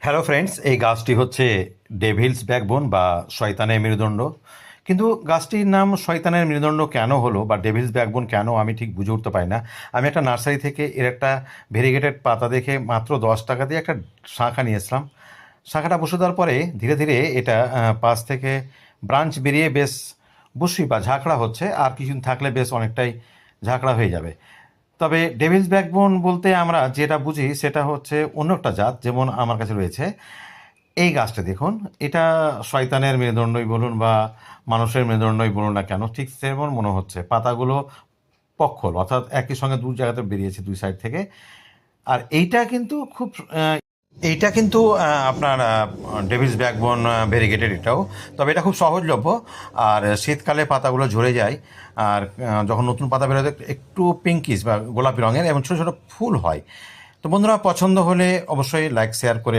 Hello friends, এই গাছটি হচ্ছে ডেভিলস ব্যাকবোন বা শয়তানের মেরুদণ্ড। কিন্তু গাছটির নাম শয়তানের মেরুদণ্ড কেন হলো বা ডেভিলস ব্যাকবোন কেন আমি ঠিক বুঝে উঠতে পারি না। আমি একটা নার্সারি থেকে এর একটা ভেরিগেটেড পাতা দেখে মাত্র 10 টাকা দিয়ে একটা শাখা নিয়েছিলাম। শাখাটা বসে দেওয়ার পরে ধীরে ধীরে এটা পাশ থেকে ব্রাঞ্চ বেরিয়ে বেশ বুশি বা ঝাঁকড়া হচ্ছে, আর কিছুদিন থাকলে বেশ অনেকটাই ঝাঁকড়া হয়ে যাবে। তবে ডেভিলস ব্যাকবোন বলতে আমরা যেটা বুঝি সেটা হচ্ছে অন্য একটা জাত, যেমন আমার কাছে রয়েছে এই গাছটা দেখুন। এটা শয়তানের মেরুদণ্ডই বলুন বা মানুষের মেরুদণ্ডই বলুন না কেন, ঠিক তেমন মনে হচ্ছে। পাতাগুলো পক্ষল, অর্থাৎ একই সঙ্গে দু জায়গাতে বেরিয়েছে দুই সাইড থেকে। আর এইটা কিন্তু আপনার ডেভিলস ব্যাকবোন ভেরিগেটেড এটাও। তবে এটা খুব সহজলভ্য, আর শীতকালে পাতাগুলো ঝরে যায়। আর যখন নতুন পাতা বেরোয় একটু পিঙ্কিশ বা গোলাপি রঙের এবং ছোটো ছোটো ফুল হয়। তো বন্ধুরা, পছন্দ হলে অবশ্যই লাইক শেয়ার করে